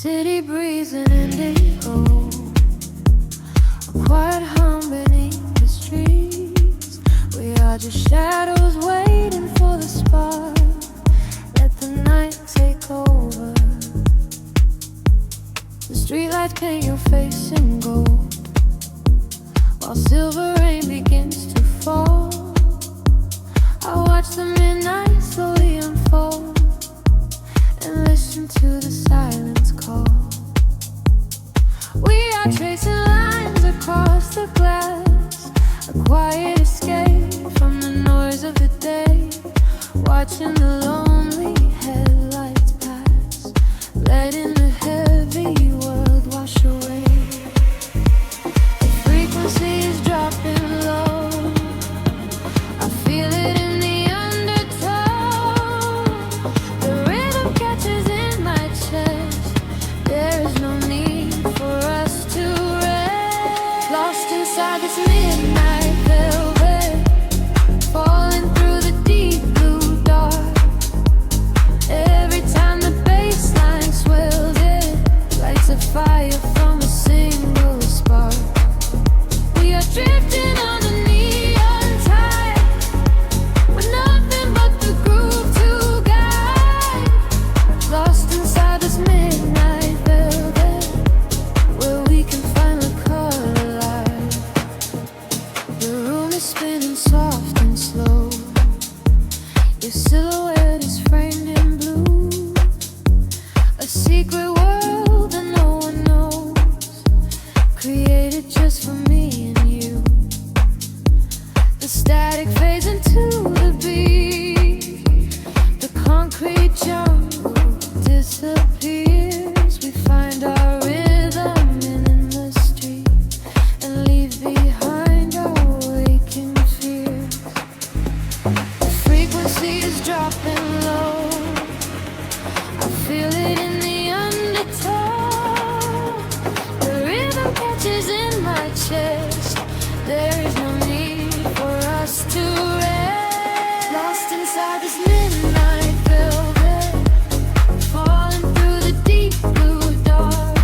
City breeze and indigo, a quiet hum beneath the streets. We are just shadows waiting for the spark. Let the night take over. The streetlights paint your face in gold, while silver rain begins to fall. I watch the midnight slowly unfold and listen to the silence call. We are tracing lines across the glass, a quiet escape from the noise of the day, watching the lonely headlights pass, letting the heavy world wash away. The frequency is dropping low, I feel it in the undertow. The rhythm catches in my chest, there is no need for us to rest. Lost inside this midnight velvet, falling through the deep blue dark. Every time the bass line swells, it lights a fire from a single spark. We are drifting on the neon tide, with nothing but the groove to guide. Lost inside this midnight velvet, where we can finally come alive. The room is spinning soft and slow, your silhouette is framed in blue, a secret world that no one knows, created just for me and you. The static fades into the beat, the concrete jungle disappears. We find our rhythm in the street and leave behind our waking fears. The frequency is dropping low, I feel it in the undertow. The rhythm catches in my chest, there is no need for us to rest. Lost inside this midnight velvet, falling through the deep blue dark.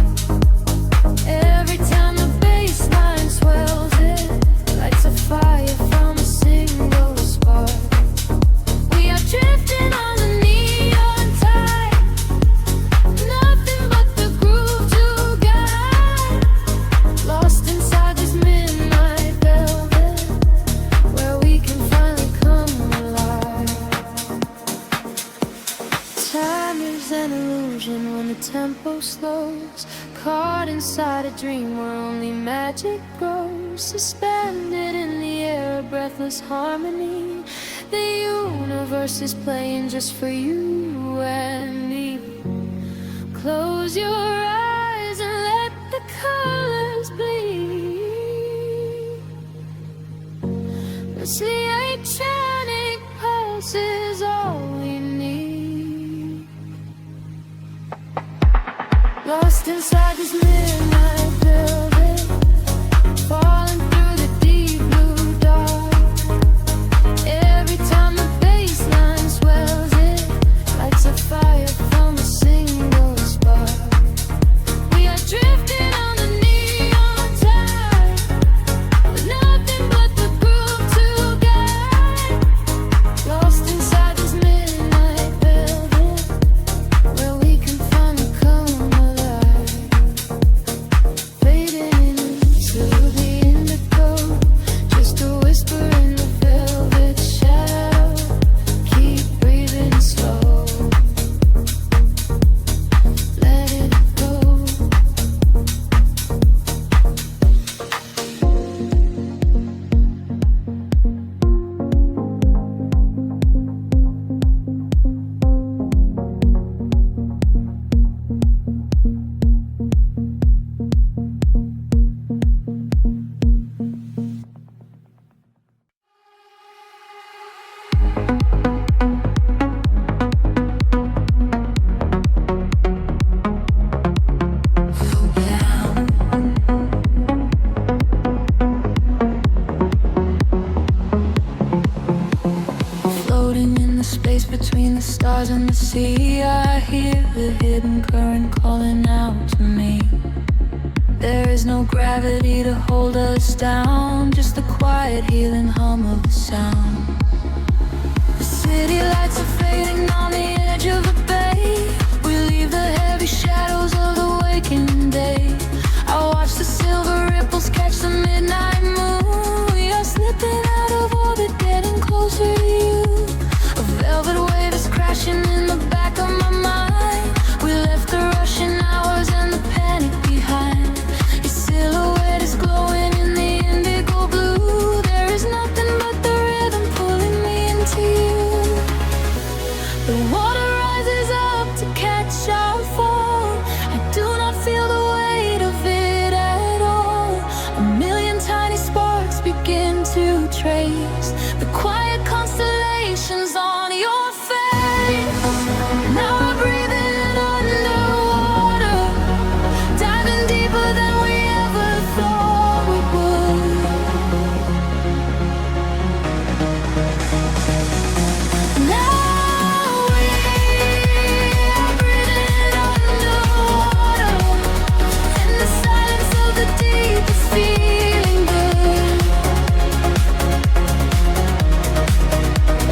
Every time the bass line swells, it lights a fire from a single spark. We are drifting on the neon tide, nothing but the groove to guide. Lost inside this midnight velvet, where we can finally come alive. Time is an illusion when the tempo slows, caught inside a dream where only magic grows. Suspended in the air, a breathless harmony. The universe is playing just for you and me. Close your eyes and let the colors bleed. It's the electronic pulse is all we need. Lost inside this midnight velvet, falling through the deep blue dark. Every time the bass line swells, it lights a fire from a single spark. We are drifting on the neon tide, with nothing but the groove to guide. Lost inside this midnight velvet, where we can finally come alive. Fading into the indigo, just a whisper in the velvet shadow. Keep breathing slow, let it go. Between the stars and the sea, I hear the hidden current calling out. to me. There is no gravity to hold us down, just the quiet healing hum of the sound. The city lights are fading on the edge of the bay. We leave the heavy shadows of the waking day. I watch the silver ripples catch the midnight moon. We are slipping out of orbit, getting closer to you. A velvet wave is crashing in the back of my mind. We left the rushing hours and the panic behind. Your silhouette is glowing in the indigo blue. There is nothing but the rhythm pulling me into you. The water rises up to catch our fall. I do not feel the weight of it at all. A million tiny sparks begin to trace the quiet constellations on your face. Now we're breathing underwater, diving deeper than we ever thought we would. Now we are breathing underwater, in the silence of the deep is feeling good.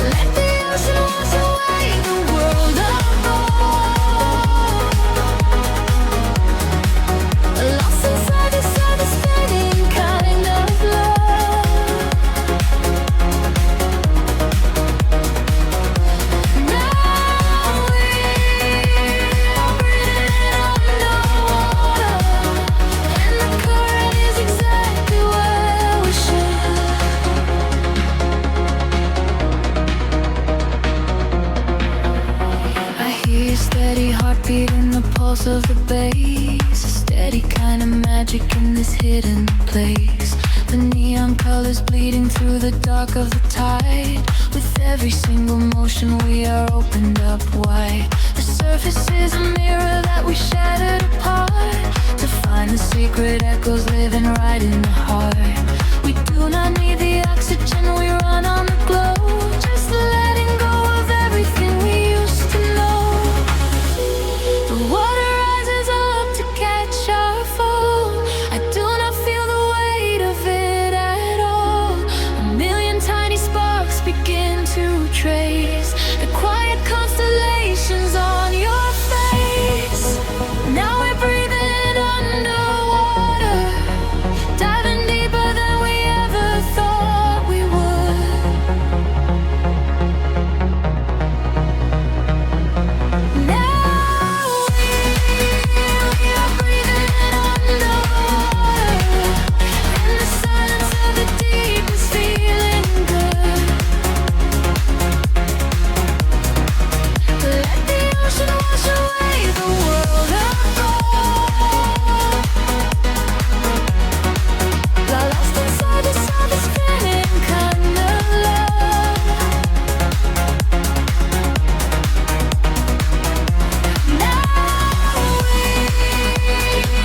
Let the ocean wash away the world apart. Lost inside this devastating kind of love. Now we are breathing underwater, and the current is exactly where we should. I hear your steady heartbeat in the pulse of the bass. A steady kind of magic in this hidden place. The neon colors bleeding through the dark of the tide. With every single motion we are opened up wide. The surface is a mirror that we shattered apart, to find the secret echoes living right in the heart. We do not need the oxygen, we run on the glow. Just letting go of everything we used to know. The water rises up to catch our fall. I do not feel the weight of it at all. A million tiny sparks begin to trace the quiet constellations on your face. Now we're breathing underwater, diving deeper than we ever thought we would. Now we are breathing underwater, in the silence of the deep is feeling good. Let the ocean wash away the world apart. Lost inside this spinning kind of love. Now we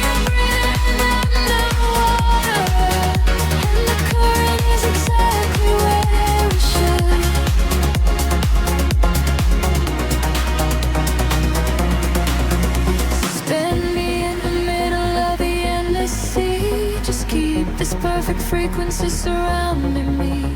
are breathing underwater, and the current is exactly where we should. Suspend me in the middle of the endless sea. Just keep this perfect frequency surrounding me.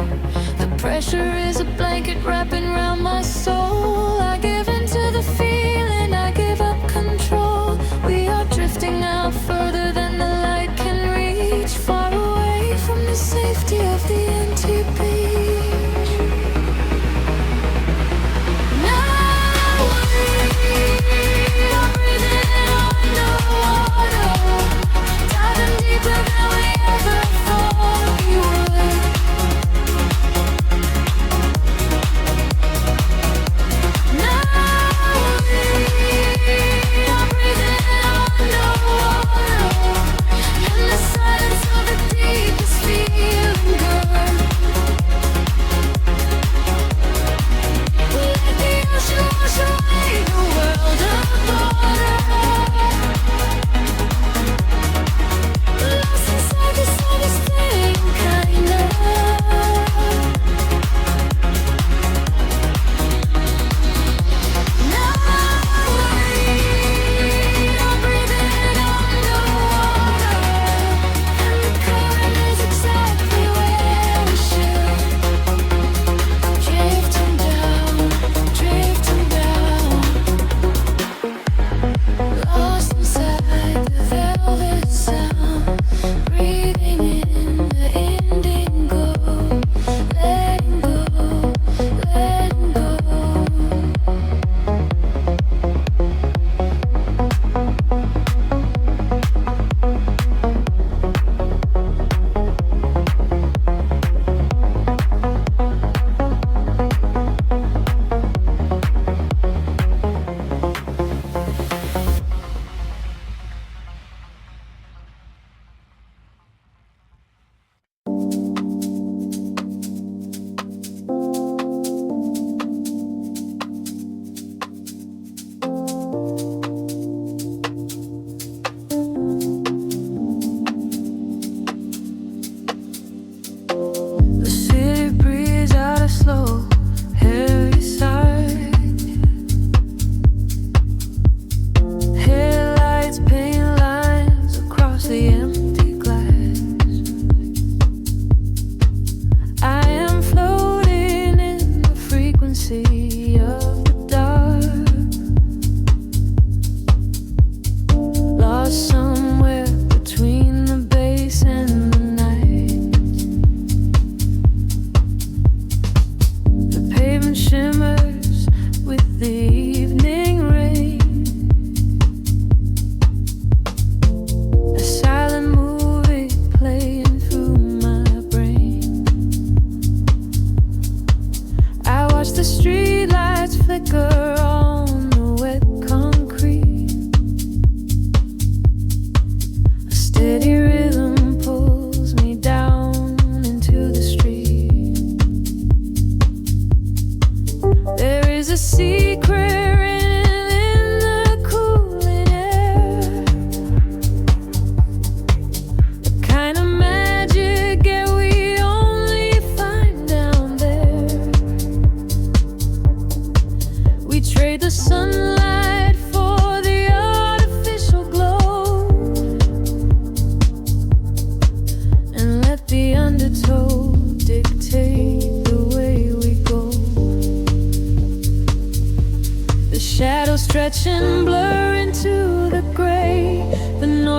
The pressure is a blanket wrapping around my soul. I give into the feeling, I give up control. We are drifting out further than the light can reach, far away from the safety of the empty beach. Now we are breathing underwater, diving deeper than we ever thought we would. Now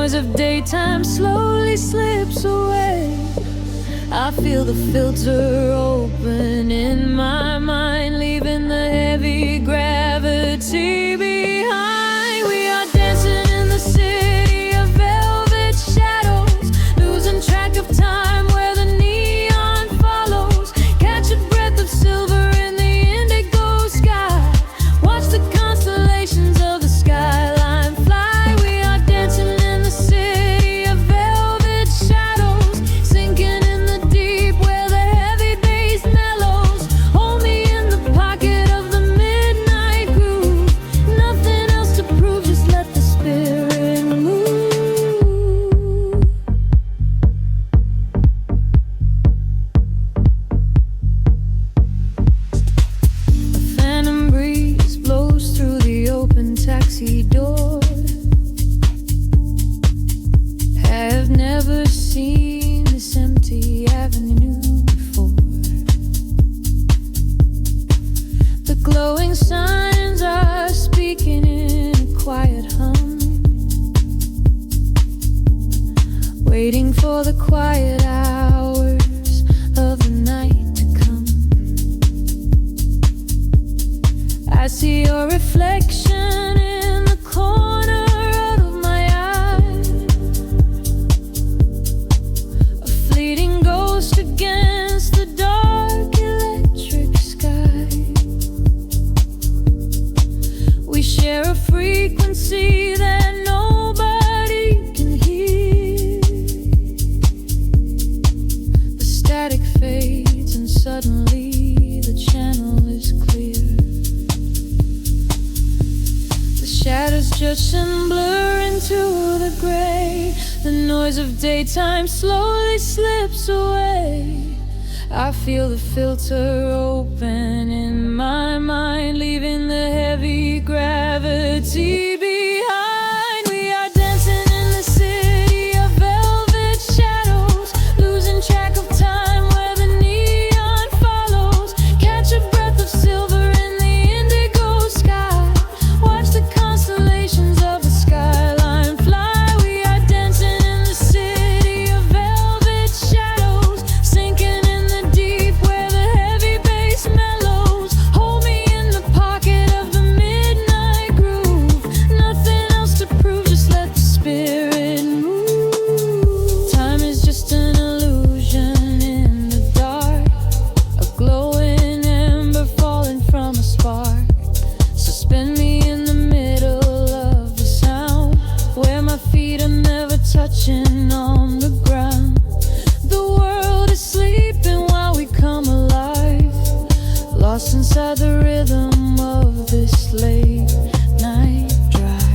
noise of daytime slowly slips away. I feel the filter open in my mind, leaving the heavy gravity behind. We are dancing in the city of velvet shadows, losing track of time where the neon follows. Catch a breath of silver in the indigo sky. Watch the constellations of the skyline fly. We are dancing in the city of velvet shadows, sinking in the deep where the heavy bass mellows. Hold me in the pocket of the midnight groove. Nothing else to prove, just let the spirit move. A phantom breeze blows through the open taxi door. Have never seen this empty avenue before. The glowing signs are speaking in a quiet hum, waiting for the quiet hours of the night to come. I see your reflection in the corner of my eye, a fleeting ghost against the dark electric sky. We share a frequency that nobody can hear. The static fades and suddenly the channel is clear. The shadows just and blur into the gray. The noise of daytime slowly slips away. I feel the filter open in my mind, leaving the heavy gravity behind. We are dancing in the city of velvet shadows, losing track of time where the neon follows. Catch a breath of silver in the indigo sky. Watch the constellations of the skyline fly. We are dancing in the city of velvet shadows, sinking in the deep where the heavy bass mellows. Hold me in the pocket of the midnight groove. Nothing else to prove, just let the spirit move. Time is just an illusion in the dark, a glowing ember falling from a spark. Suspend me in the middle of the sound, where my feet are never touching on the ground. The world is sleeping while we come alive, lost inside the rhythm of this late night drive.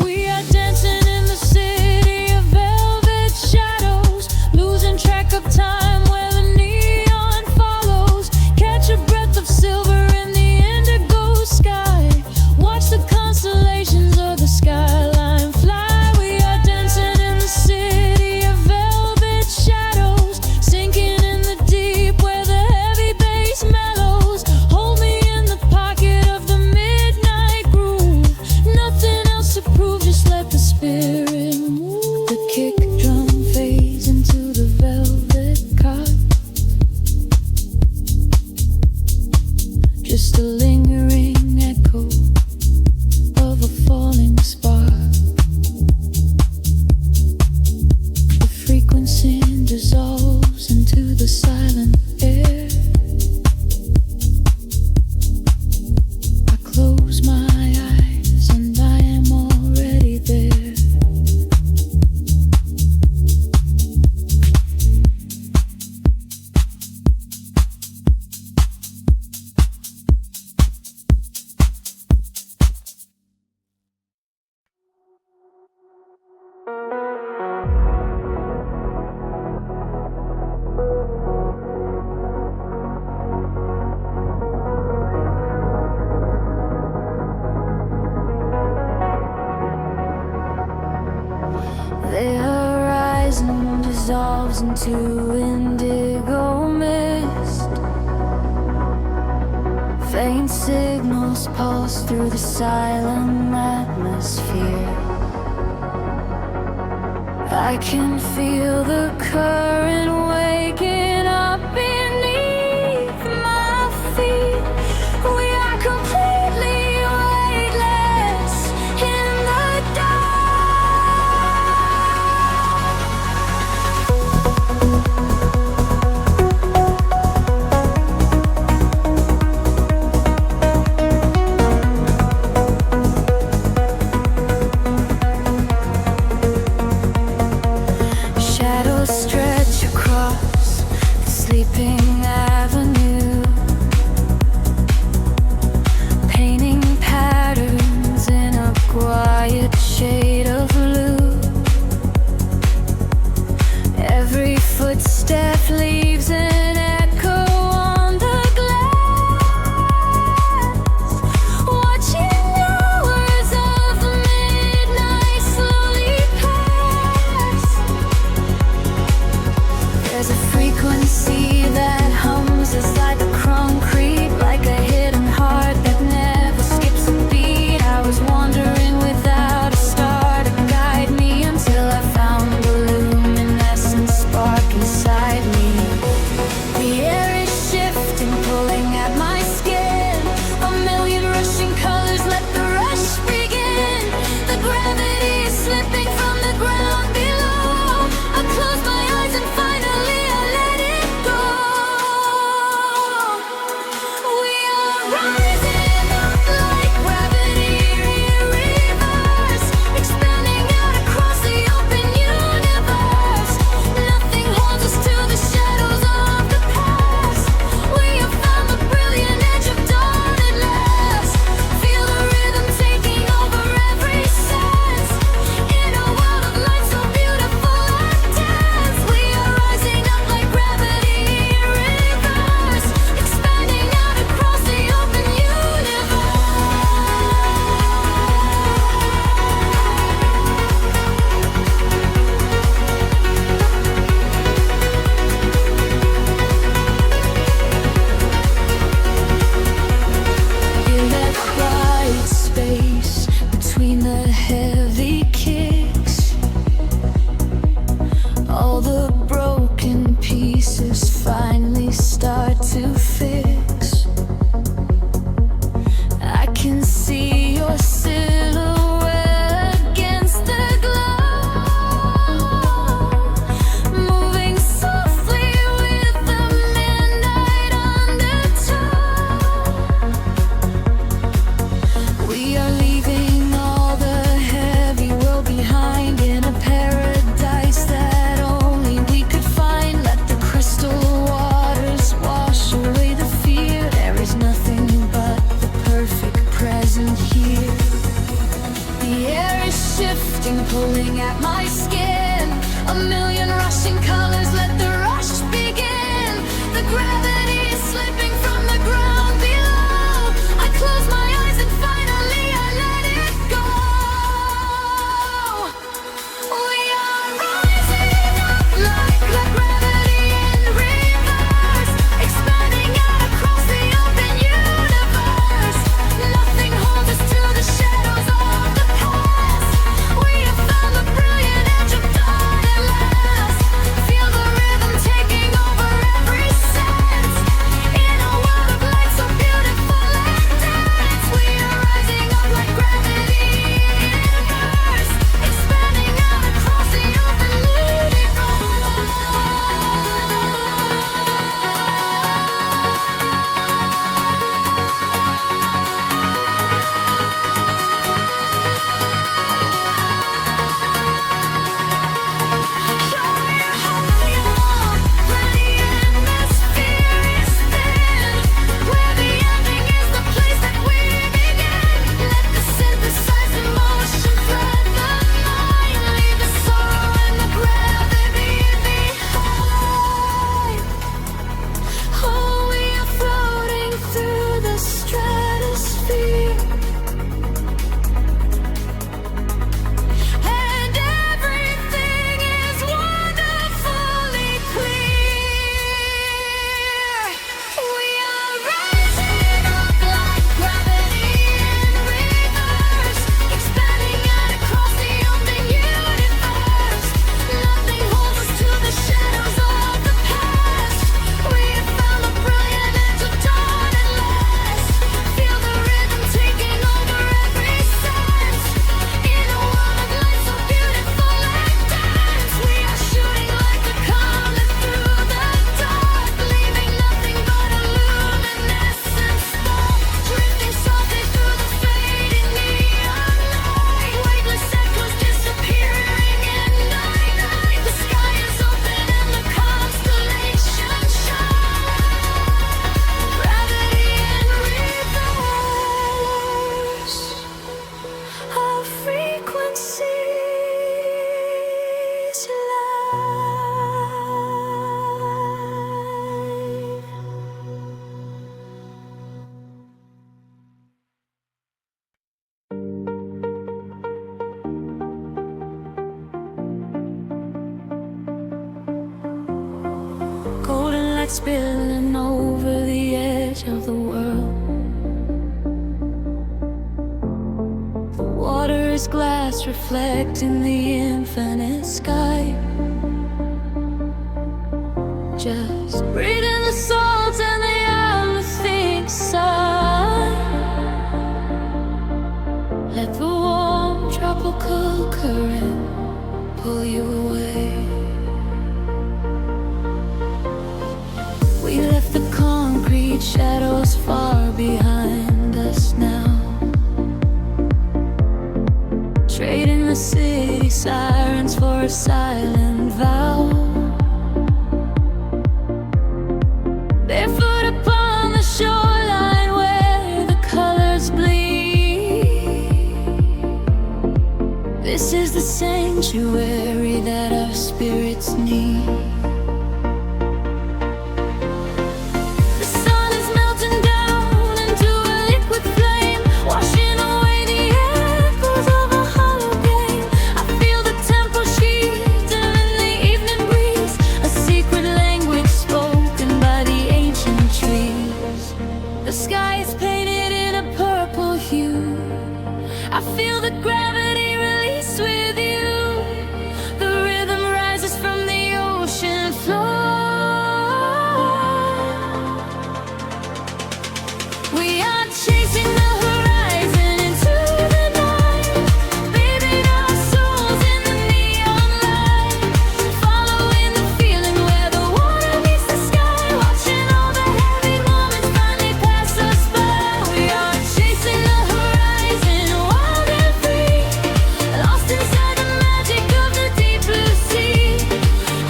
We are dancing in the city of velvet shadows, losing track of time where the neon follows. Catch a breath of silver in the indigo sky. Watch the constellations of the skyline fly. We are dancing in the city of velvet shadows, sinking in the deep where the heavy bass mellows. Hold me in the pocket of the midnight groove. Nothing else to prove, just let the spirit move. The kick drum fades into the velvet cot, just a lingering echo of a falling spark. The frequency dissolves into the silent air. I close my eyes and I am already there. The horizon dissolves into indigo mist. Faint signals pulse lost through the silent atmosphere. I can feel the current waking up beneath my feet. We are completely weightless in the dark. Shadows stretch across the sleeping avenue, painting patterns in a quiet shade of blue. Every footstep leaves an echo on the glass, watching hours of midnight slowly pass. There's a frequency that hums inside the concrete, like a hidden heart that never skips a beat. I was wandering without a star to guide me until I found the luminescent spark inside me. The air is shifting, pulling at my skin. A million rushing colors, let the rush begin. The gravity is slipping from the ground below. I close my eyes and finally I let it go. We are rising up like gravity in reverse, expanding out across the open universe. Nothing holds us to the shadows of the past. We have found the brilliant edge of dawn at last. Feel the rhythm taking over every sense. In a world of light so beautiful and dense, we are rising up like gravity in reverse, expanding out across the open universe. In that quiet space between the heavy kicks, all the broken pieces finally start to fix. I can see your silhouette against the glow, moving softly with the midnight undertow. We are leaving all the heavy world behind in a paradise that only we could find. Let the crystal waters wash away the fear. There is nothing but the perfect present here. The air is shifting, pulling at my skin. A million rushing colors, let the rush begin. The gravity is slipping from the ground below. I close my eyes and finally I let it go. We are rising up like gravity in reverse, expanding out across the open universe. Nothing holds us to the shadows of the past. We have found the brilliant edge of light spilling over the edge of the world. The water is glass reflecting the infinite sky. Just breathe in the salt and the everything sigh. Let the warm tropical current pull you away. We left the concrete shadows far behind us now, trading the city sirens for a silent vow. Barefoot upon the shoreline where the colors bleed. This is the sanctuary that our spirits need. The sky is painted in a purple hue. I feel the gravity release with you. The rhythm rises from the ocean floor. We are chasing the horizon into the night, bathing our souls in the neon light, following the feeling where the water meets the sky, watching all the heavy moments finally pass us by. We are chasing the horizon, wild and free, lost inside the magic of the deep blue sea,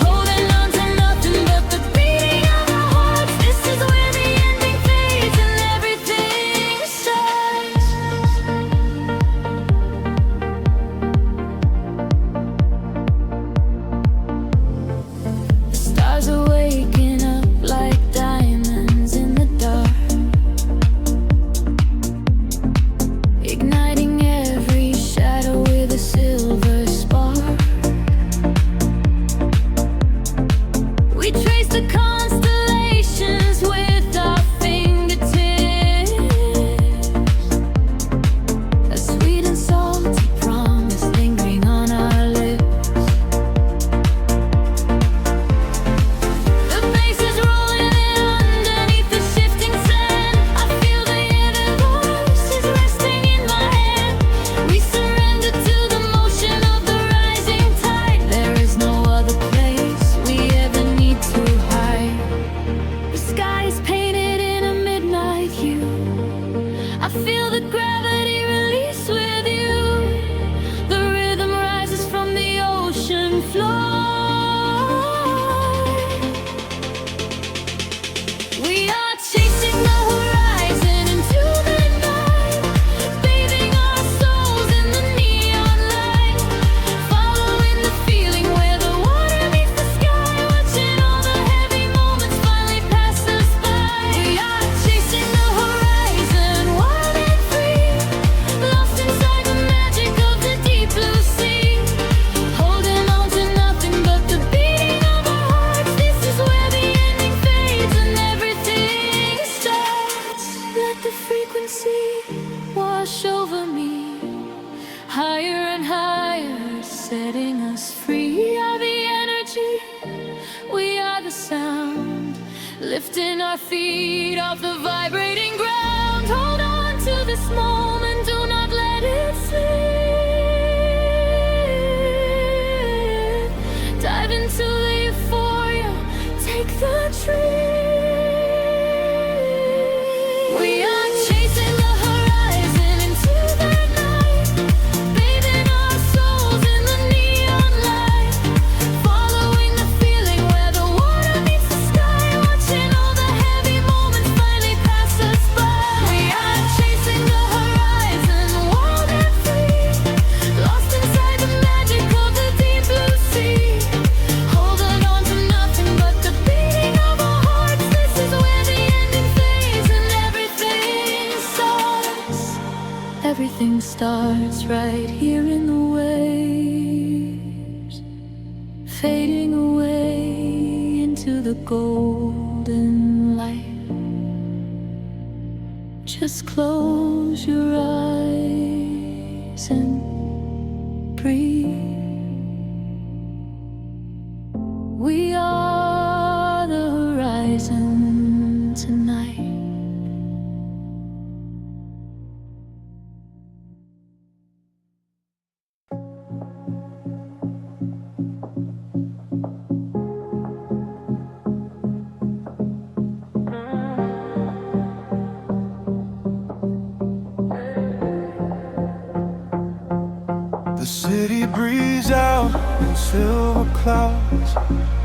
holding on to nothing but the beating of our hearts. This is where the ending fades and everything starts. The stars are waking up like diamonds in the dark, igniting every shadow with a silver spark. We trace the constellations with our fingertips, a sweet and salty promise lingering on our lips. The bass is rolling in underneath the shifting sand. I feel the universe is resting in my hand. We surrender to the motion of the rising tide. There is no other place we ever need to hide. The sky is painted in a midnight hue. I feel the gravity release with you. The rhythm rises from the ocean floor. We are chasing the horizon into the night, bathing our souls in the neon light, following the feeling where the water meets the sky, watching all the heavy moments finally pass us by. We are chasing the horizon, wild and free, lost inside the magic of the deep blue sea, holding on to nothing but the beating of our hearts. This is where the ending fades and everything starts. Let the frequency wash over me, higher and higher, setting us free. We are the energy, we are the sound, lifting our feet off the vibrating ground. Hold on to this moment, do not let it slip. Dive into the euphoria, take the trip. We are chasing the horizon into the night, bathing our souls in the neon light, following the feeling where the water meets the sky, watching all the heavy moments finally pass us by. We are chasing the horizon, wild and free, lost inside the magic of the deep blue sea, holding on to nothing but the beating of our hearts. This is where the ending fades and everything starts. Everything starts right here in the waves, fading away into the golden Just close your eyes and breathe. We are the horizon tonight. The city breathes out in silver clouds.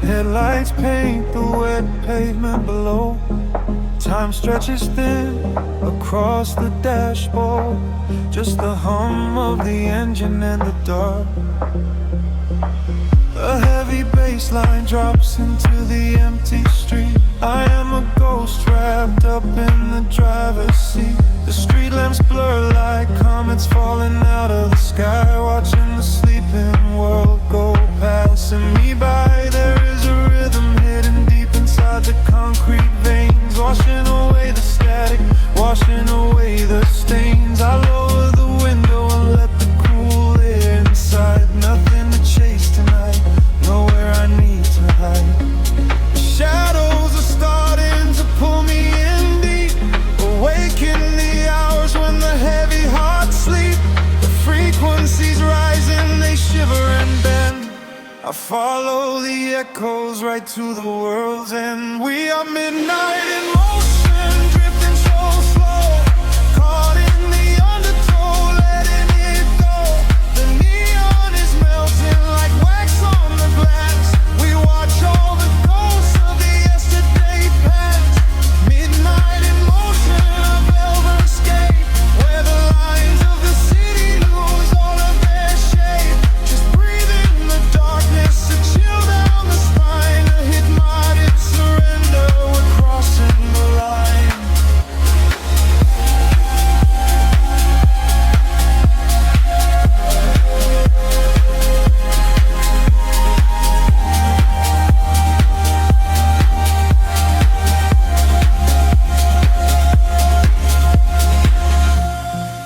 Headlights paint the wet pavement below. Time stretches thin across the dashboard. Just the hum of the engine and the dark. A heavy bass line drops into the empty street. I am a ghost wrapped up in the driver's seat. The street lamps blur like comets falling out of the sky, watching the sleeping world go passing me by. There is a rhythm hidden deep inside the concrete veins, washing away the static, washing away the stains. I lower the window and let the cool air inside. Nothing to chase tonight, nowhere I need to hide. The shadows are starting to pull me in deep, awaken the hours when the heavy hearts sleep. The frequencies rising, they shiver and bend. I follow the echoes right to the world's end. We are midnight in motion, drifting so slow, caught in the undertow, letting it go. The neon is melting like wax on the glass. We watch all the ghosts of the yesterday past. Midnight in motion, a velvet escape, where the lines of the city lose all of their shape. Just breathe in the darkness, a chill down the spine, a hypnotic surrender. We're crossing the line.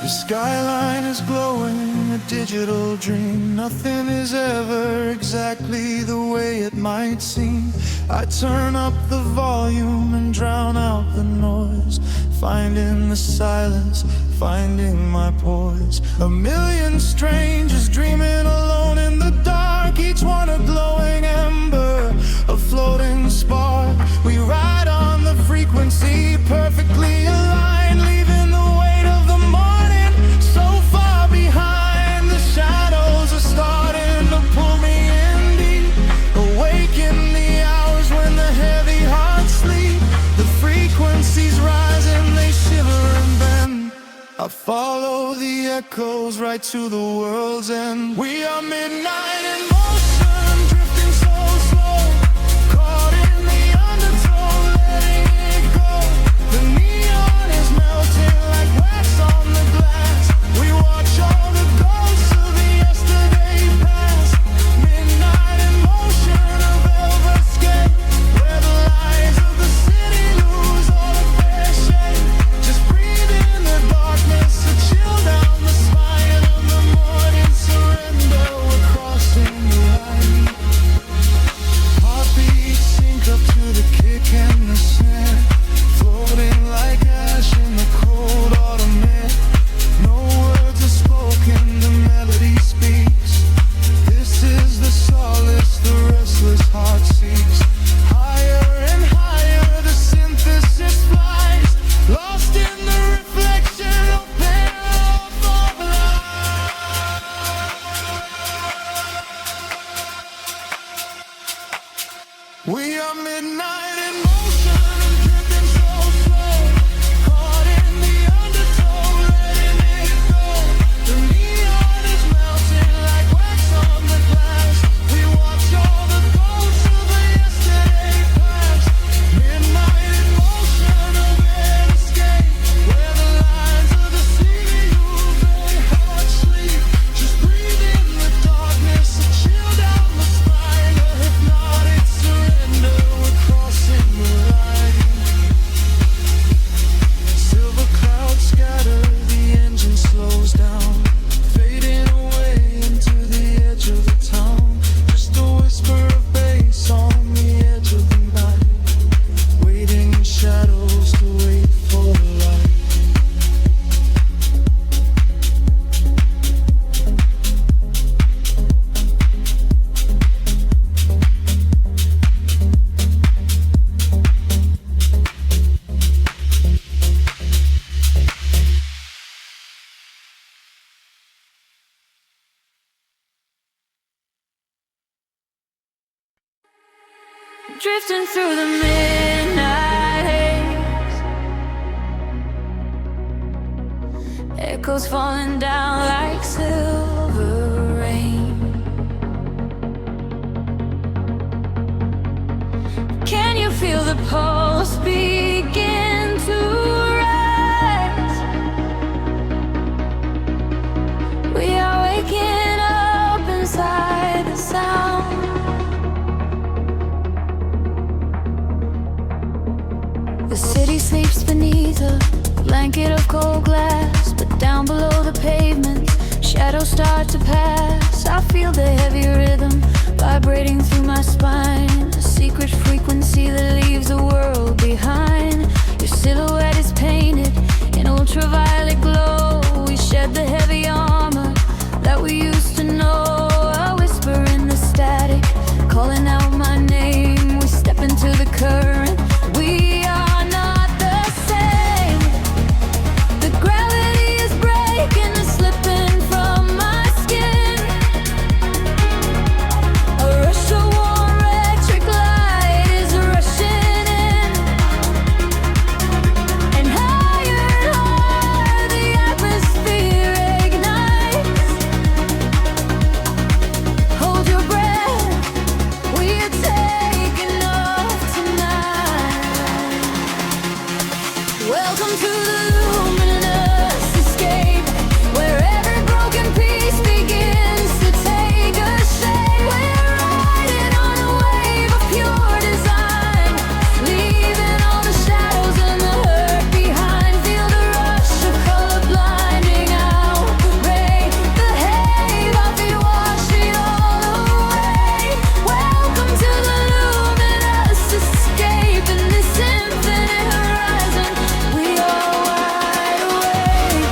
The skyline is glowing, a digital dream. Nothing is ever exactly the way it might seem. I turn up the volume and drown out the noise, finding the silence, finding my poise. A million strangers dreaming alone in the dark, each one a glowing ember, a floating spark. We ride on the frequency, perfectly aligned, leaving the weight of the morning so far behind. The shadows are starting to pull me in deep, awaken the hours when the heavy hearts sleep. The frequencies rise and they shiver and bend. I follow the echoes right to the world's end. We are midnight in motion, drifting so slow, caught in the undertow, letting it go. The neon is melting like wax on the glass. We watch all the ghosts of the yesterday past. Midnight in motion, a velvet escape, where the lies of the city lose all of their shape. Just breathe in the darkness, a chill down the spine of the morning surrender. We're crossing the line. drifting through the midnight haze. Echoes falling down like silver rain. Can you feel the pulse begin to rise? We are waking up inside the sound. The city sleeps beneath a blanket of cold glass, but down below the pavement, shadows start to pass. I feel the heavy rhythm vibrating through my spine, a secret frequency that leaves the world behind. Your silhouette is painted in ultraviolet glow. We shed the heavy armor that we used to know. A whisper in the static, calling out my name. We step into the current. We are not the same. The gravity is breaking and slipping from my skin. A rush of warm electric light is rushing in, and higher the atmosphere ignites. Hold your breath, we are taking off tonight. Welcome to the luminous escape, where every broken piece begins to take a shape. We're riding on a wave of pure design, leaving all the shadows and the hurt behind. Feel the rush of color blinding out the rain. The haze, our feet wash it all away. Welcome to the luminous escape, in this infinite horizon we are wide awake.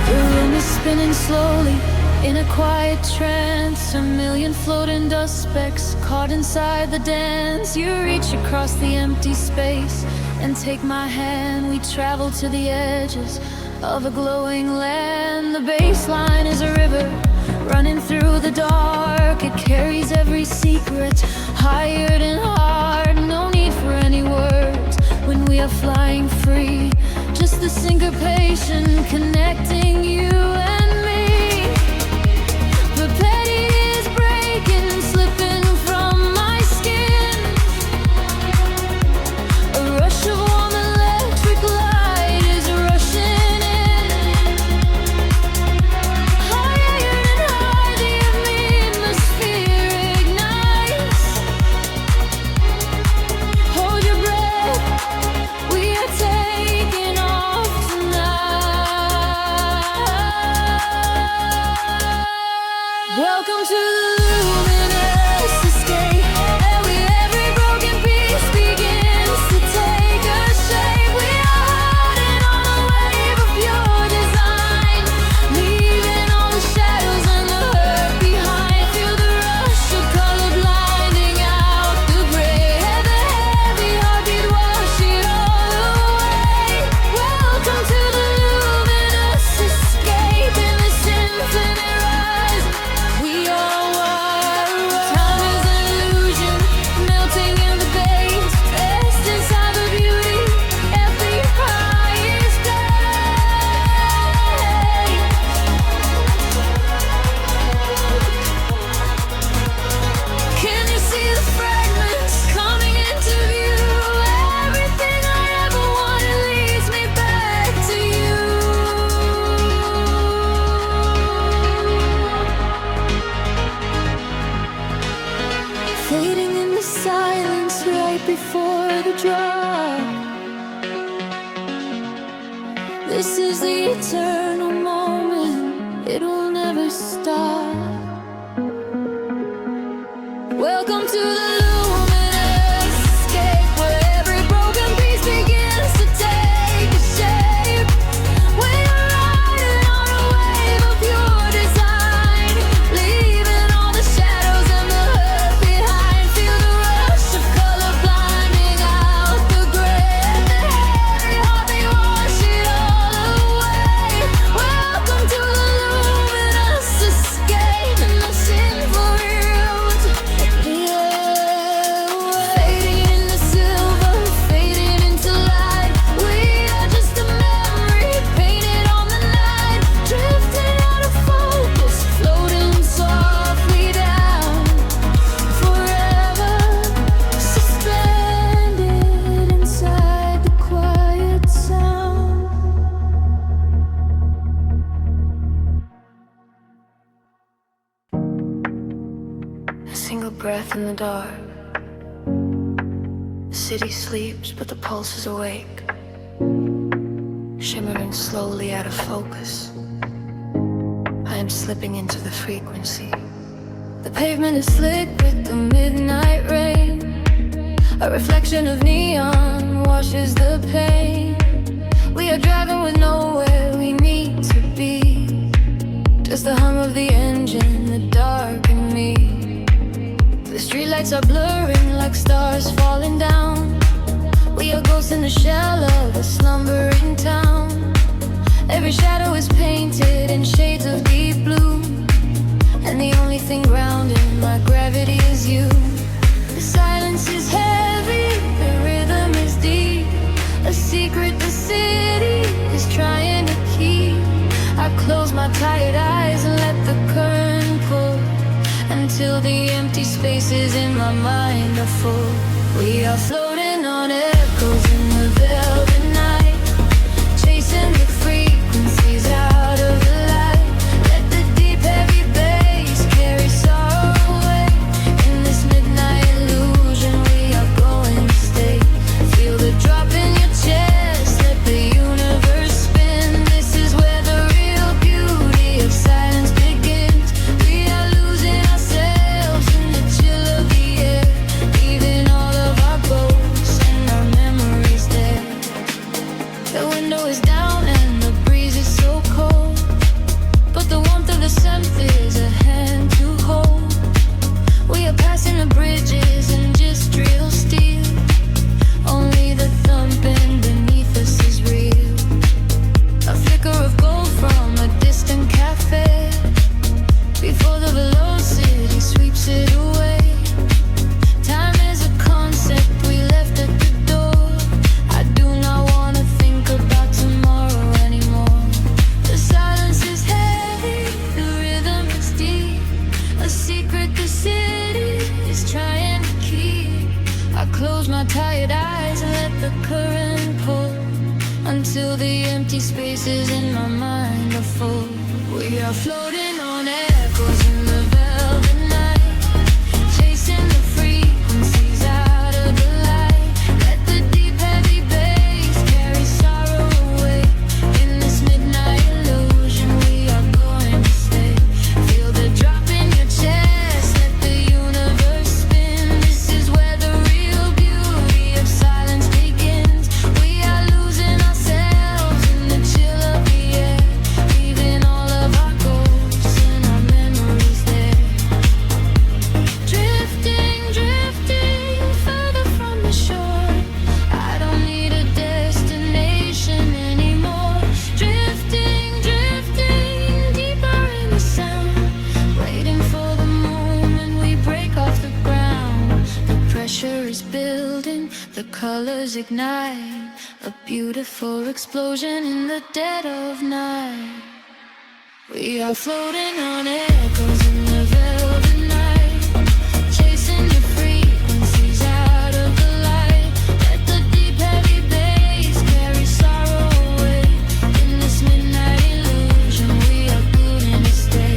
The room is spinning slowly in a quiet trance. A million floating dust specks caught inside the dance. You reach across the empty space and take my hand. We travel to the edges of a glowing land. The baseline is a river running through the dark. It carries every secret, hired and hard. No need for any words when we are flying free. Just the syncopation connecting you and me. The petty is breaking, slipping from my skin. A rush of warm electric light is rushing in. Higher and higher the atmosphere ignites. Hold your breath, we are taking off tonight. Welcome to the luminous escape, and every broken piece begins to take a shape. We are riding on a wave of pure design, leaving all the shadows and the hurt behind. Feel the rush of color blinding out the gray, and the heavy heartbeat wash it all away. Welcome to the luminous escape, in this infinite rise we are wide awake. Time is an illusion, melting in the veins, rest inside the beauty at the highest grade. Can you see the fragments coming into view? Everything I ever wanted leads me back to you. Fading in the silence right before the drop. This is the eternal moment, it will never stop. Welcome to the luminous escape. a single breath in the dark. The city sleeps, but the pulse is awake, shimmering slowly out of focus. I am slipping into the frequency. The pavement is slick with the midnight rain. A reflection of neon washes the pain. We are driving with nowhere we need to be. Just the hum of the engine, the dark and me. The streetlights are blurring like stars falling down. We are ghosts in the shell of a slumbering town. Every shadow is painted in shades of deep blue, and the only thing grounding my gravity is you. The silence is heavy, the rhythm is deep. A secret the city is trying to keep. I close my tired eyes and let the current pull, until the empty spaces in my mind are full. We are floating on echoes in the velvet night, chasing the frequencies out of the light. Let the deep heavy bass carry sorrow away. In this midnight illusion we are going to stay. Feel the drop in your chest, let the universe spin. This is where the real beauty of silence begins. We are losing ourselves in the chill of the air, leaving all of our ghosts and our memories there. The window is down and the breeze is so cold, but the warmth of the scent is a hand to hold. We are passing the bridges and just real steel. Only the thumping beneath us is real. A flicker of gold from a distant cafe, before the velocity sweeps it away. Time is a concept we left at the door. I do not want to think about tomorrow anymore. The silence is heavy, the rhythm is deep. A secret the city is trying to keep. I close my tired eyes and let the current pull, until the empty spaces in my mind are full. We are floating on echoes in the velvet night, chasing the frequencies out of the light. Let the deep heavy bass carry sorrow away. In this midnight illusion we are going to stay. Feel the drop in your chest, let the universe spin. This is where the real beauty of silence begins. We are losing ourselves in the chill of the air, leaving all of our ghosts and our memories there. Drifting, drifting further from the shore. I don't need a destination anymore. Drifting, drifting deeper in the sound, waiting for the moment we break off the ground. The pressure is building, the colors ignite, a beautiful explosion in the dead of night. We are floating on echoes in the velvet night, chasing the frequencies out of the light. Let the deep heavy bass carry sorrow away. In this midnight illusion we are going to stay.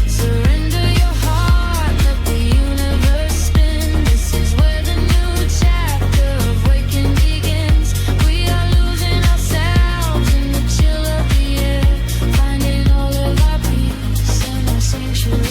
Surrender your heart, let the universe spin. This is where the new chapter of waking begins. We are losing ourselves in the chill of the air, finding all of our peace and our sanctuary.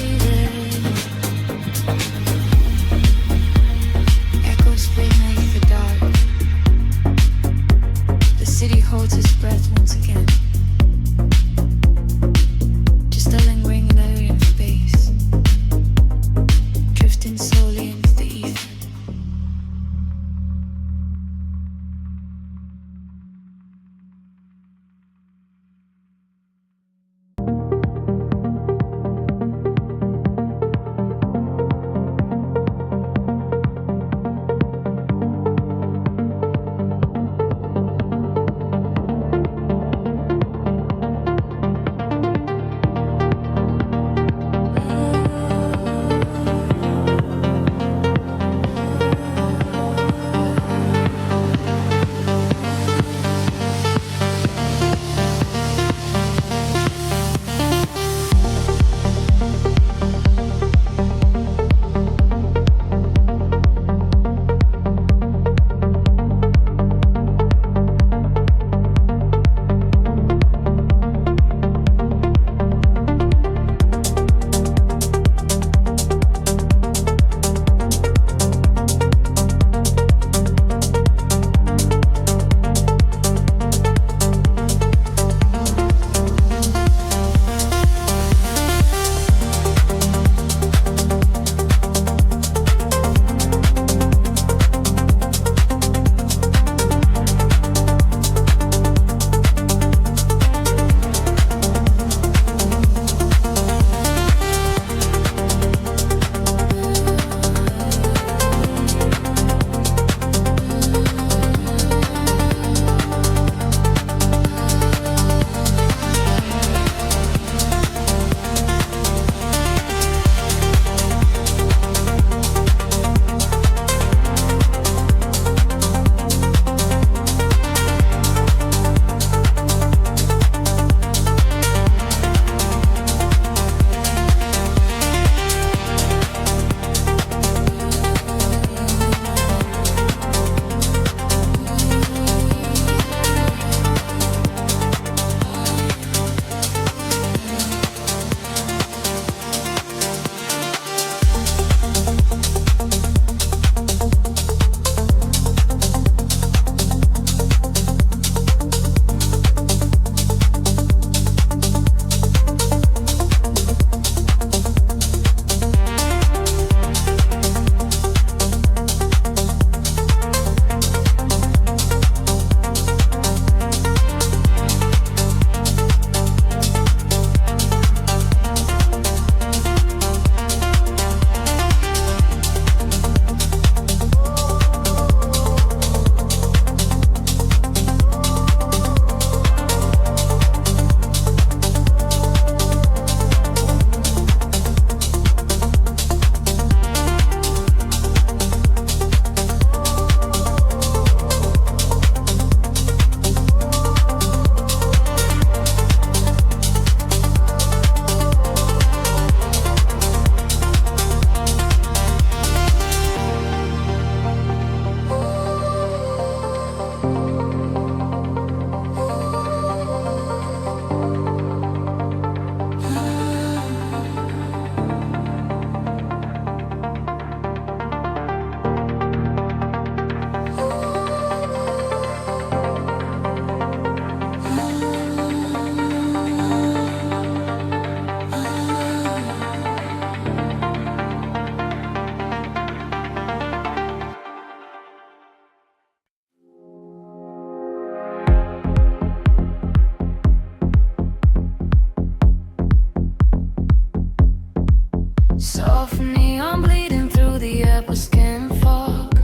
Soft neon bleeding through the air with skin fog.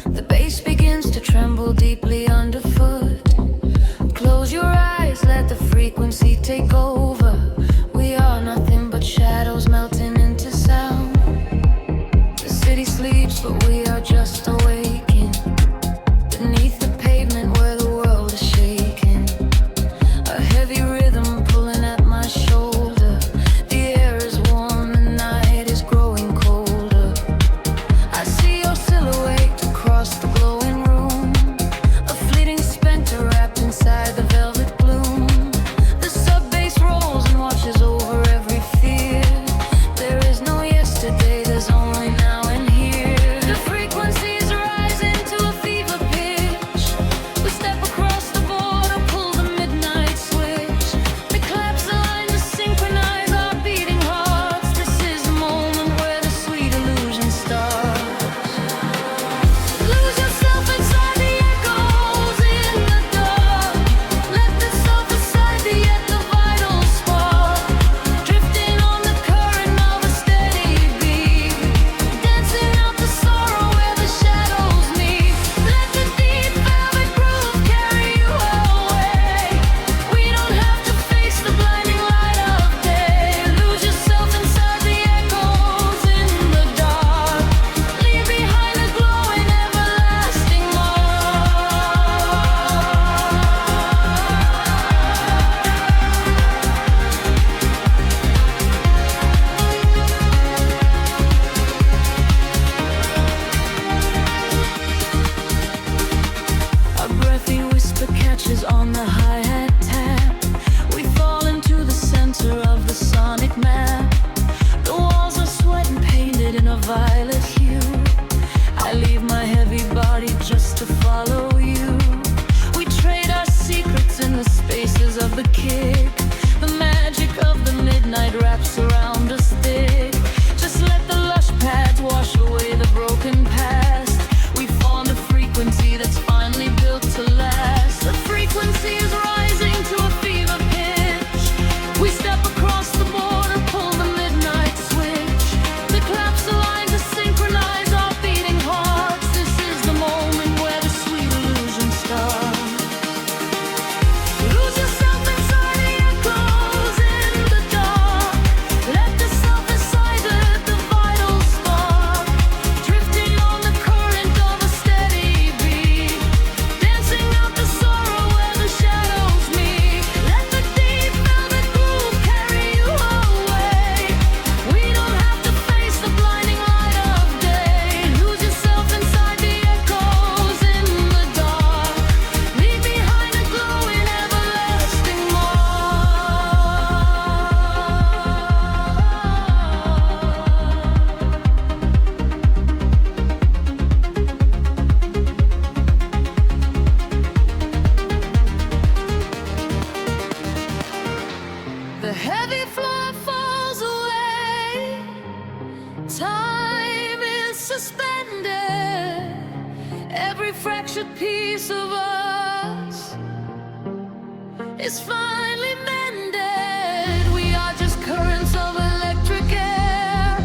The bass begins to tremble deeply underfoot. Close your eyes, let the frequency take over. We are nothing but shadows melting into sound. The city sleeps, but we are just awaking. Beneath the pavement where the world is shaking. A heavy rhythm pulling at my shoulder. The air is warm, the night is growing colder. I see your silhouette across the glowing room. A fleeting specter wrapped inside the velvet gloom. The sub-bass rolls and washes over every fear. There is no yesterday, there's only now and here. The frequencies rise into a fever pitch. We step across the border, pull the midnight switch. We collapse the line to synchronize our beating hearts. This is the moment where the sweet illusion starts. Lose yourself inside the echoes in the dark. Let the self aside the yet the vital spark. Drifting on the current of a steady beat. Dancing out the sorrow where the shadows meet. Let the deep velvet groove carry you away. We don't have to face the blinding light of day. Lose yourself inside the echoes in the dark. Leave behind a glowing everlasting mark. A breathy whisper catches on the hi-hat tap. We fall into the center of the sonic map. The walls are sweat and painted in a violet hue. I leave my heavy body just to follow you. We trade our secrets in the spaces of the kick. The magic of the midnight wraps around us thick. Just let the lush pads wash away the broken past. We form a frequency that's finally built to last. The frequency is rising to a fever pitch. We step across the border, pull the midnight switch. We collapse the line to synchronize our beating hearts. This is the moment where the sweet illusion starts. Lose yourself inside the echoes in the dark. Let the self aside the vital spark. Drifting on the current of a steady beat. Dancing out the sorrow where the shadows meet. Let the deep velvet groove carry you away. We don't have to face the blinding light of day. Lose yourself inside the echoes in the dark. Leave behind a glowing everlasting mark. The heavy floor falls away. Time is suspended. Every fractured piece of us is finally mended. We are just currents of electric air,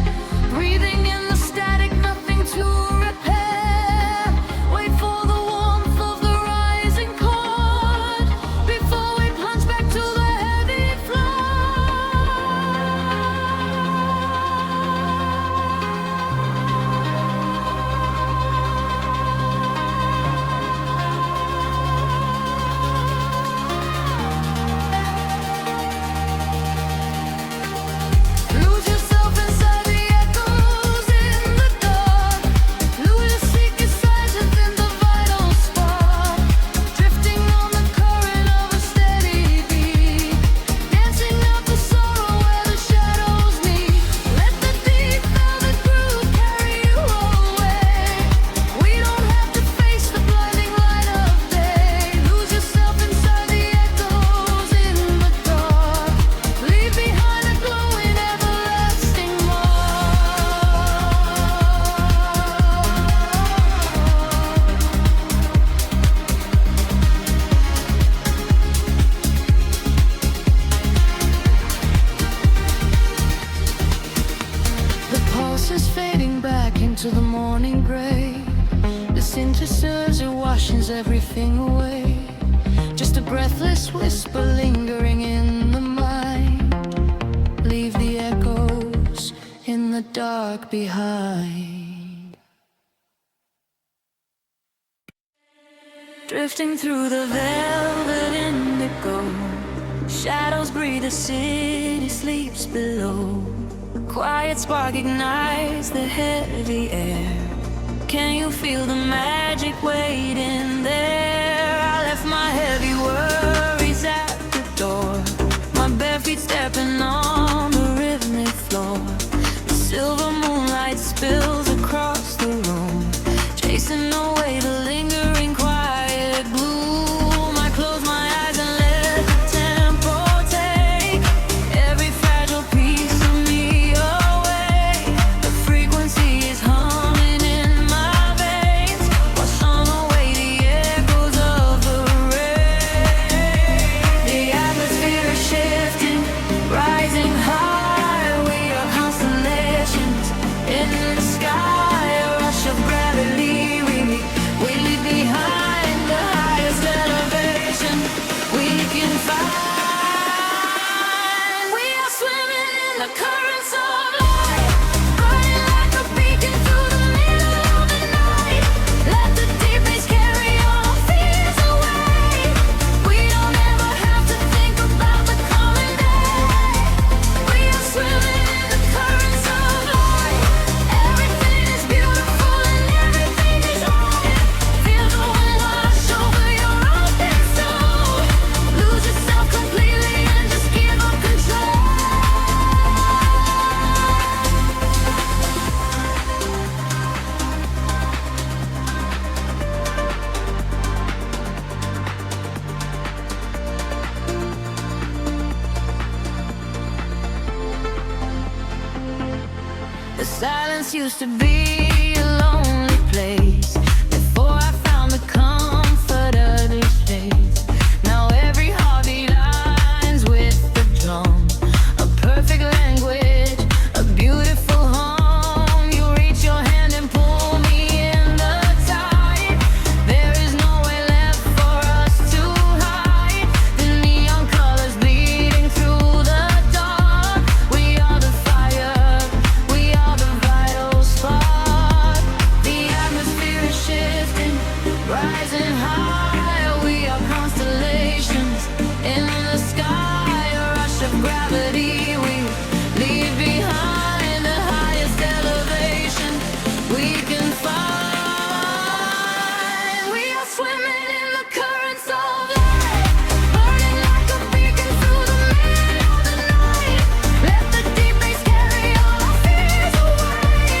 breathing in the static, nothing to repair. Wait for the warmth of the rising chord before we plunge back to the heavy floor. conscience, everything away. Just a breathless whisper lingering in the mind. Leave the echoes in the dark behind. Drifting through the velvet indigo, shadows breathe, the city sleeps below. Quiet spark ignites the heavy air. Can you feel the magic waiting there? I left my heavy worries at the door, my bare feet stepping on the rhythmic floor. The silver moonlight spills across the room, chasing away the lingering quiet gloom. I close my eyes and let the tempo take every fragile piece of me away. The frequency is humming in my veins, washing away the echoes of the rain. The atmosphere is shifting, rising high. We are constellations in the sky, a rush of gravity. We leave behind the highest elevation we can find. We are swimming in the currents of light, burning like a beacon through the middle of the night. Let the deep bass carry our fears away. We don't ever have to think about the coming day. We are swimming in the currents of light. Everything is beautiful and everything is right. Feel the wind wash over your open soul. Lose yourself completely and just give up control. The silence used to be a lonely place before I found the comfort of this space. Now every heartbeat aligns with the drum, a perfect language, a beautiful home. You reach your hand and pull me in the tide. There is nowhere left for us to hide. The neon colors bleeding through the dark. We are the fire, we are the vital spark. The atmosphere is shifting, rising high. We are constellations in the sky, a rush of gravity. We leave behind the highest elevation we can find. We are swimming in the currents of light, burning like a beacon through the middle of the night. Let the deep bass carry all our fears away.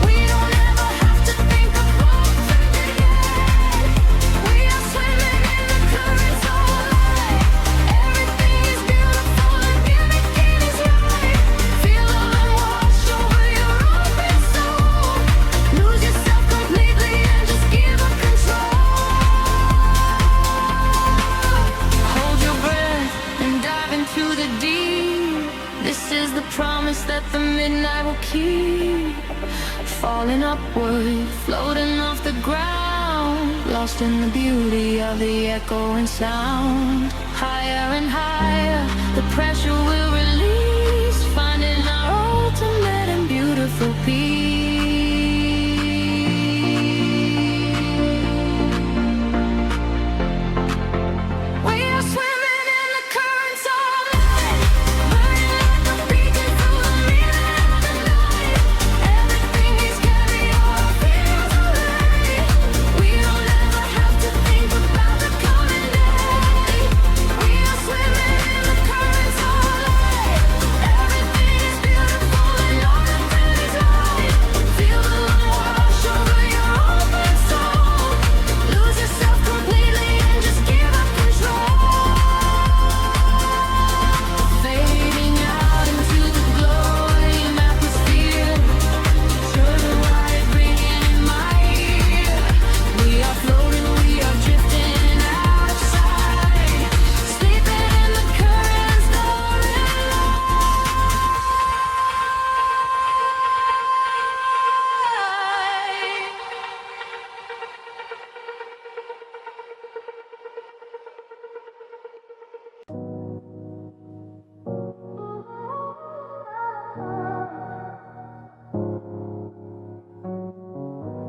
We don't ever have to think about turning again. We are swimming in the currents of light. Everything is beautiful and everything is right. Feel the wind wash over your open soul. Lose yourself completely and just give up control. Hold your breath and dive into the deep. This is the promise that the midnight will keep. Falling upward, floating off the ground, lost in the beauty of the echoing sound. Higher and higher, the pressure will release, finding our ultimate and beautiful peace. We are swimming in the currents of light, burning like a beacon through the middle of the night. Everything is carry our fears away. We don't ever have to think about the coming day. We are swimming in the currents of light.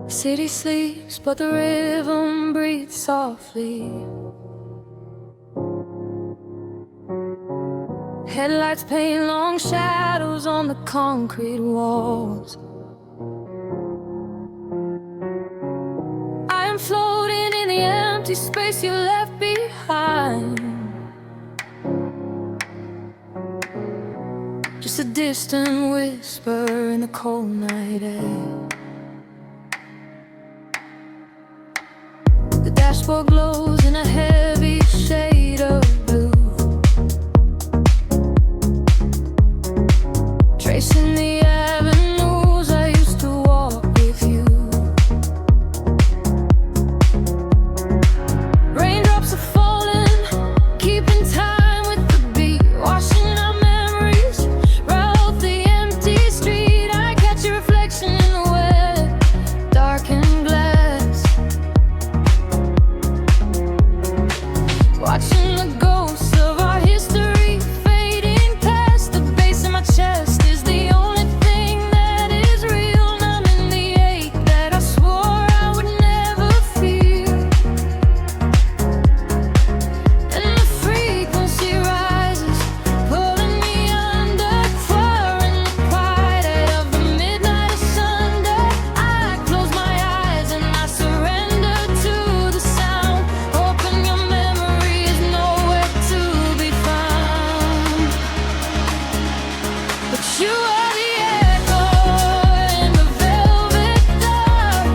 City sleeps, but the rhythm breathes softly. Headlights paint long shadows on the concrete walls. I am floating in the empty space you left behind. Just a distant whisper in the cold night air. The dashboard glows in a heavy shade of blue, tracing the avenues I used to walk with you. Raindrops are falling, keeping time with the beat, washing our memories right off the empty street. I catch your reflection in the wet, darkened glass, watching the ghosts of our history fading past. The bass in my chest is the only thing that is real, numbing the ache that I swore I would never feel. And the frequency rises, pulling me under, quarrying the quiet of the midnight asunder. I close my eyes and I surrender to the sound, hoping your memory is nowhere to be found. But you are the echo in the velvet dark,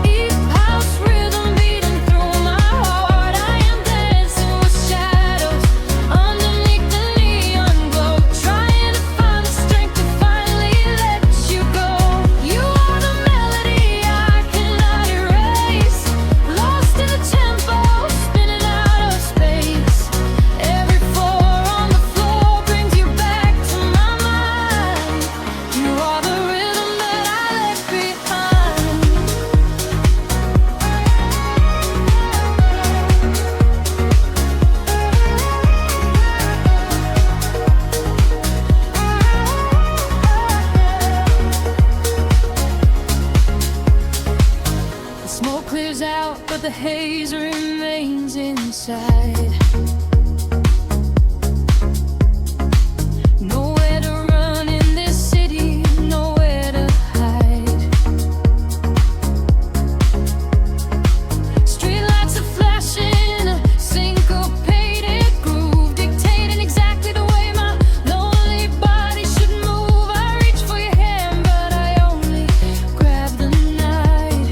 each house rhythm beating through my heart. I am dancing with shadows underneath the neon glow, trying to find the strength to finally let you go. You are the melody I cannot erase, lost in the tempo, spinning out of space. Every floor on the floor brings you back to my mind. You are the rhythm that I left behind. The smoke clears out, but the haze remains inside. Nowhere to run in this city, nowhere to hide. Streetlights are flashing, a syncopated groove, dictating exactly the way my lonely body should move. I reach for your hand, but I only grab the night,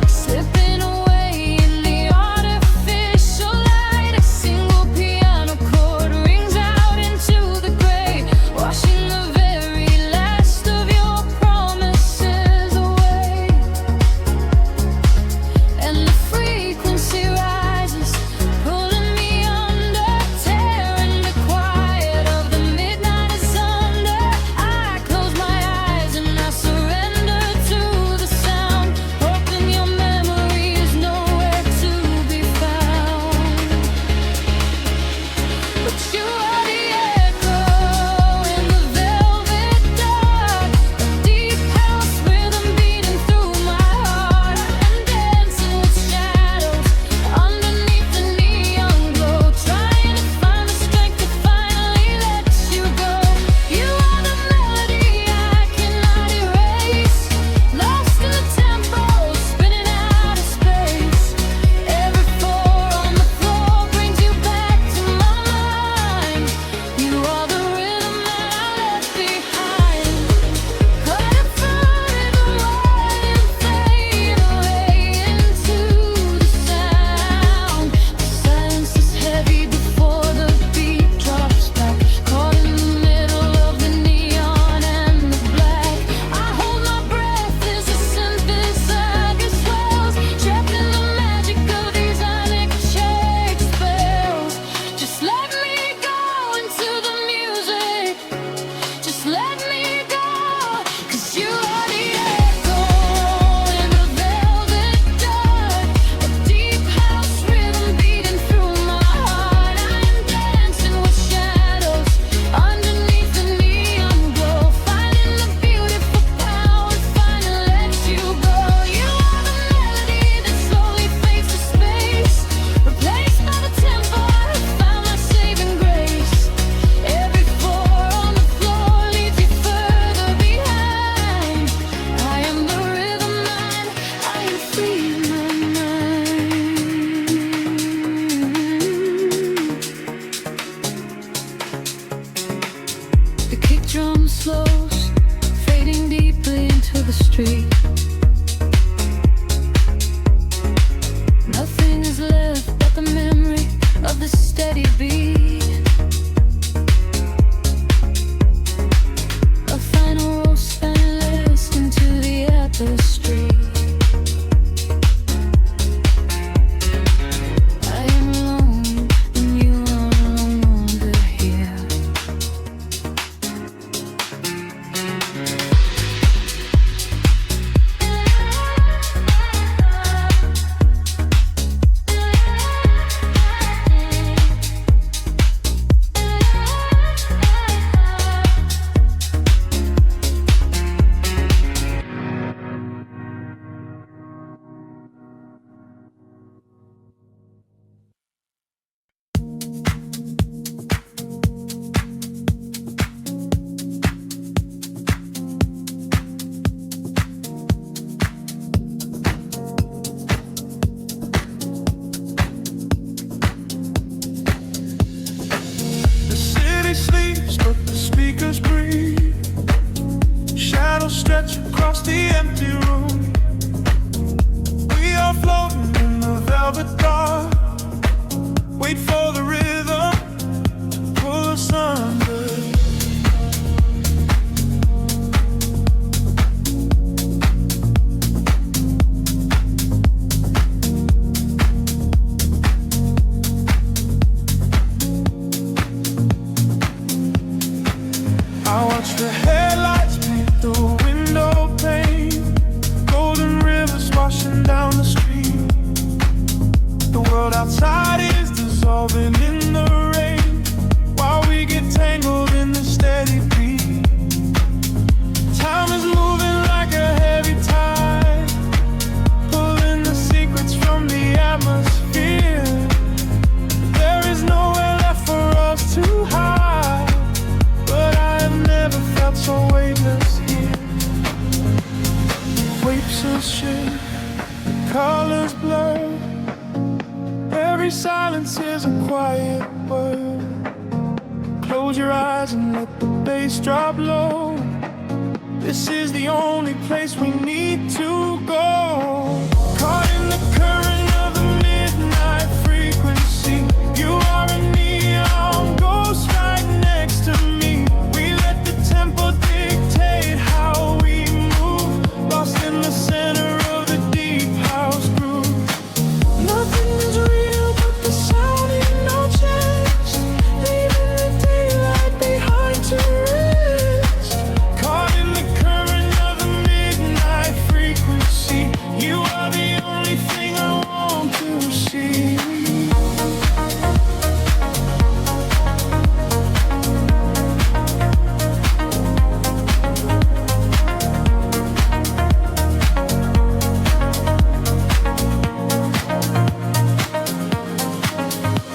slipping away The kick drum slows, fading deeply into the street. Nothing is left but the memory of the steady beat. A final roll spineless into the tapestry. I am alone and you are no longer here. The city sleeps, but the speakers breathe. Shadows stretch across the empty room. We are floating in the velvet dark. Wait for the rhythm to pull us under. I watch the headlights paint the window pane. Golden rivers washing down the street. The world outside is dissolving in the rain, while we get tangled in the steady beat. Time is moving like a heavy tide, pulling the secrets from the atmosphere. There is nowhere left for us to hide, but I have never felt so weightless here. Waves of shade, colors blur. Every silence is a quiet word. Close your eyes and let the bass drop low. This is the only place we need to go. Caught in the current of the midnight frequency. You are a neon ghost right next to me. We let the tempo dictate how we move, lost in the center of the deep house groove. Nothing is real but the sound in our chest, leaving the daylight behind to rest. Caught in the current of the midnight frequency. You are the only thing I want to see.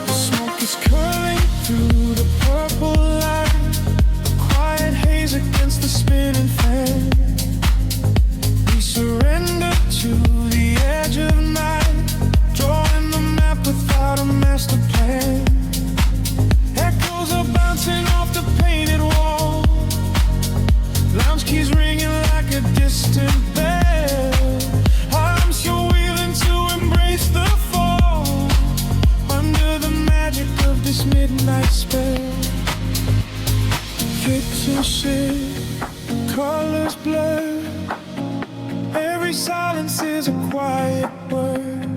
The smoke is curling through the purple light, a quiet haze against the spinning fan. We surrender to the edge of night, drawing the map without a master plan. Echoes are bouncing off the painted wall, lounge keys ringing like a distant bell. Arms you're wheeling to embrace the fall, under the magic of this midnight spell. Pixel shade, colors blur. Every silence is a quiet word.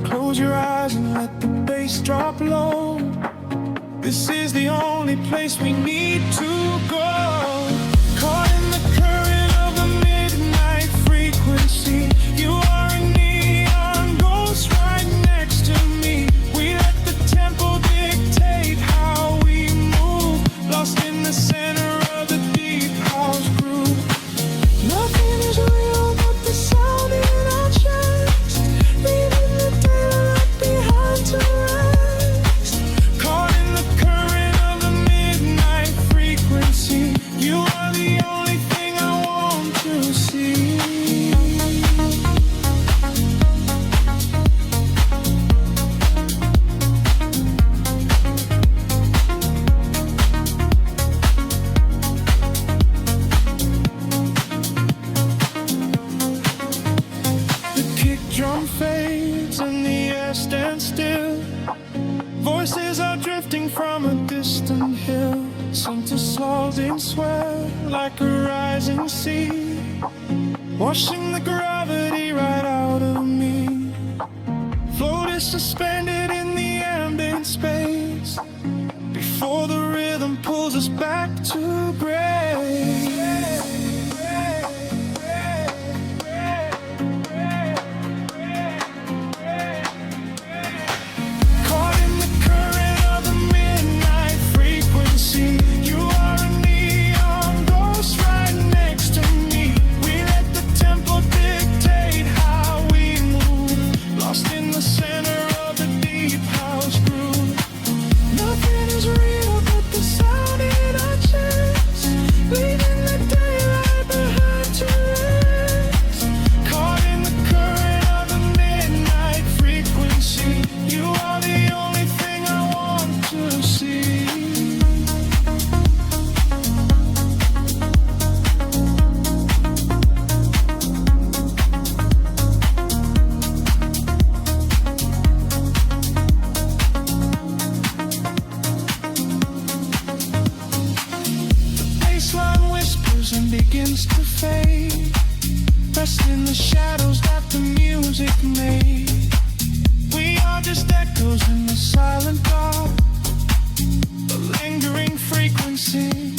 Close your eyes and let the bass drop low. This is the only place we need to go. Caught in the current of the midnight frequency. You are a neon ghost right next to me. We let the tempo dictate how we move, lost in the center of the deep house groove. Nothing is real but the sound in our chest, leaving the daylight behind to rest. Caught in the current of the midnight frequency. You melts into salt and sweat like a rising sea, washing the gravity right out of me. Floated suspended in the ambient space before the rhythm pulls us back to grace. And begins to fade, rest in the shadows that the music made. We are just echoes in the silent dark, a lingering frequency.